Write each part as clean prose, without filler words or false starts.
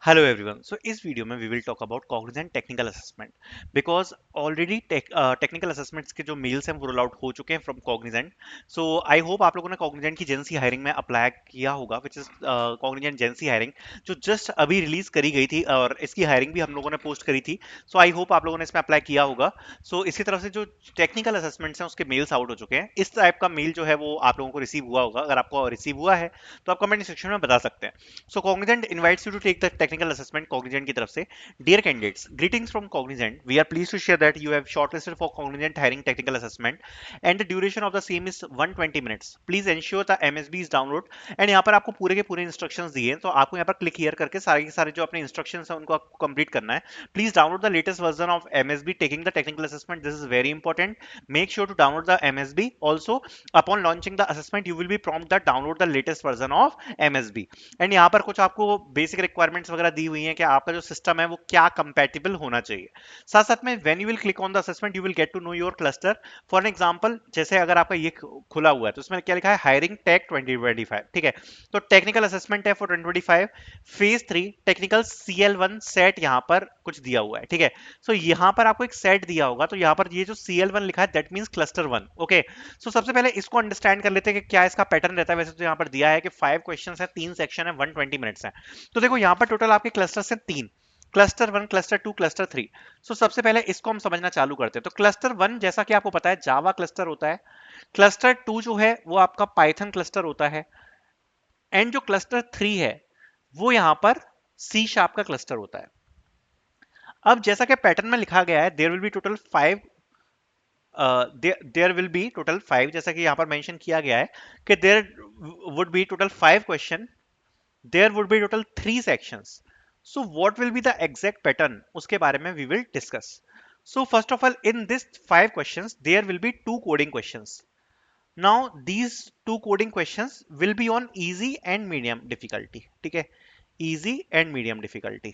Hello everyone. सो इस video में we will talk about Cognizant technical assessment because already technical assessments के जो mails हैं वो रोल आउट हो चुके हैं from Cognizant. So I hope आप लोगों ने कॉग्निजेंट की जेंसी हायरिंग में अप्लाई किया होगा, विच इज कॉग्निजेंट जेंसी हायरिंग जो जस्ट अभी रिलीज करी गई थी और इसकी हायरिंग भी हम लोगों ने पोस्ट करी थी। सो आई होप आप लोगों ने इसमें अप्लाई किया होगा। सो इसी तरफ से जो टेक्निकल असेसमेंट्स हैं उसके मेल्स आउट हो चुके हैं। इस टाइप का मेल जो है वो आप लोगों को रिसीव हुआ होगा। अगर आपको रिसीव हुआ है तो आप कमेंट सेक्शन में बता सकते हैं। So Cognizant invites you to take the technical assessment Cognizant की तरफ से. Dear candidates, greetings from Cognizant. We are pleased to share that you have shortlisted for Cognizant hiring technical assessment and the duration of the same is 120 minutes. Please ensure the MSB is download and यहाँ पर आपको पूरे के पूरे instructions दिए हैं, तो आपको यहाँ पर क्लिक हियर करके सारे के सारे जो अपने इंस्ट्रक्शंस हैं उनको आपको कंप्लीट करना है. Please download the latest version of MSB taking the technical assessment. This is very important. Make sure to download the MSB. Also upon launching the assessment you will be prompt that download the latest version of MSB. And यहाँ पर कुछ आपको basic requirements वगैरह दी हुई हैं कि आपका जो सिस्टम है वो क्या कंपैटिबल होना चाहिए. साथ साथ में when you will click on the assessment you will get to know your cluster. For an example, जैसे अगर आपका ये खुला हुआ है तो इसमें क्या लिखा है, हायरिंग टेक 2025. ठीक है, तो टेक्निकल असेसमेंट है for 2025 phase 3 technical CL1 set यहाँ पर कुछ दिया हुआ है. ठीक है, सो यहाँ पर आपको एक सेट दिया होगा, तो यहाँ पर ये जो CL1 लिखा है दैट मींस क्लस्टर 1. ओके, सो सबसे पहले इसको अंडरस्टैंड कर लेते हैं कि क्या इसका पैटर्न रहता है. वैसे तो यहाँ पर दिया है कि 5 क्वेश्चंस है, 3 सेक्शन है, 120 मिनट्स है. तो देखो यहाँ पर टोटल आपके क्लस्टर्स हैं 3. Cluster 1, cluster 2, cluster 3. सो सबसे पहले इसको हम समझना चालू करते हैं. तो क्लस्टर 1 जैसा कि आपको पता है जावा क्लस्टर होता है. क्लस्टर 2 जो है वो आपका पाइथन क्लस्टर होता है. एंड जो क्लस्टर 3 है वो यहाँ पर C# का क्लस्टर होता है. अब जैसा कि पैटर्न में लिखा गया है there will be total 5, there will be total 5, जैसा कि यहाँ पर मेंशन किया गया है कि there would be total 5 question, there would be total 3 sections. So what will be the exact pattern, उसके बारे में we will discuss. So first of all, in this 5 questions there will be 2 coding questions. Now these 2 coding questions will be on easy and medium difficulty. ठीक है, easy and medium difficulty.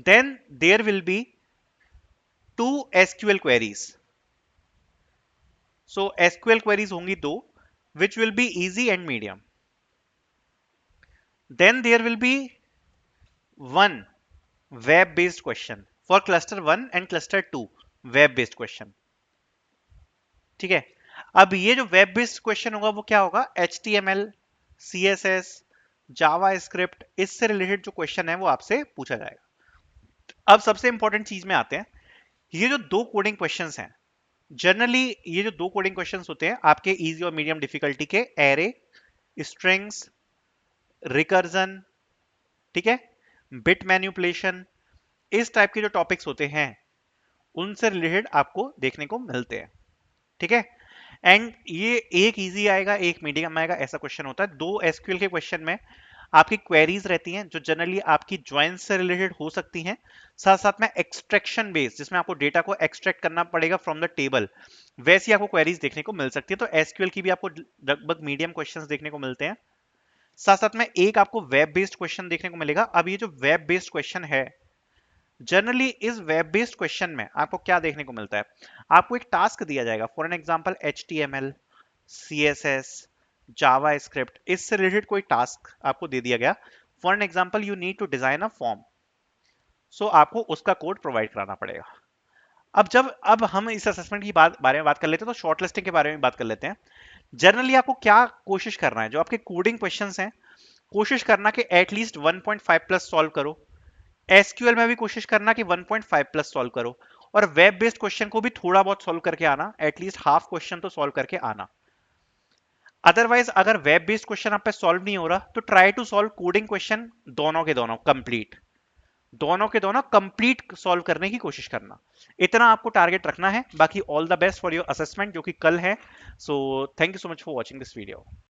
Then there will be 2 SQL queries. So SQL queries होंगी 2 which will be easy and medium. Then there will be one web based question for cluster 1 and cluster 2. web based question. ठीक है, अब ये जो web based question होगा वो क्या होगा, HTML, CSS, जावा स्क्रिप्ट, इससे रिलेटेड जो क्वेश्चन है वो आपसे पूछा जाएगा. अब सबसे इंपॉर्टेंट चीज में आते हैं. ये जो 2 कोडिंग क्वेश्चंस हैं, जनरली ये जो 2 कोडिंग क्वेश्चंस होते हैं आपके इजी और मीडियम डिफिकल्टी के एरे, स्ट्रिंग्स, रिकर्जन, ठीक है, बिट मैनिपुलेशन, इस टाइप के जो टॉपिक्स होते हैं उनसे रिलेटेड आपको देखने को मिलते हैं. ठीक है, एंड ये एक इजी आएगा एक मीडियम आएगा, ऐसा क्वेश्चन होता है. 2 एसक्यूएल के क्वेश्चन में आपकी क्वेरीज रहती हैं जो जनरली आपकी ज्वाइंस से रिलेटेड हो सकती हैं, साथ साथ में एक्सट्रैक्शन बेस्ड जिसमें आपको डेटा को एक्सट्रैक्ट करना पड़ेगा फ्रॉम द टेबल, वैसी आपको क्वेरीज देखने को मिल सकती है. तो एसक्यूएल की भी आपको लगभग मीडियम क्वेश्चंस देखने को मिलते हैं. साथ साथ में एक आपको वेब बेस्ड क्वेश्चन देखने को मिलेगा. अब ये जो वेब बेस्ड क्वेश्चन है, जनरली इस वेब बेस्ड क्वेश्चन में आपको क्या देखने को मिलता है, आपको एक टास्क दिया जाएगा. For an example HTML, CSS, JavaScript, इससे रिलेटेड कोई टास्क आपको दे दिया गया. For an example you need to design a form, so आपको उसका कोड प्रोवाइड कराना पड़ेगा. अब हम इस असेसमेंट की बारे में बात कर लेते हैं, तो शॉर्ट लिस्टिंग के बारे में बात कर लेते हैं. जनरली आपको क्या कोशिश करना है, जो आपके कोडिंग क्वेश्चंस हैं कोशिश करना कि एटलीस्ट 1.5 प्लस सॉल्व करो. एसक्यूएल में भी कोशिश करना कि 1.5 प्लस सॉल्व करो, और वेब बेस्ड क्वेश्चन को भी थोड़ा बहुत सॉल्व करके आना, एटलीस्ट हाफ क्वेश्चन तो सॉल्व करके आना. अदरवाइज अगर वेब बेस्ड क्वेश्चन आप पे सॉल्व नहीं हो रहा तो try to solve coding question, दोनों के दोनों कंप्लीट, दोनों के दोनों कंप्लीट सॉल्व करने की कोशिश करना. इतना आपको टारगेट रखना है. बाकी all the best for your assessment जो कि कल है. So thank you so much for watching this video.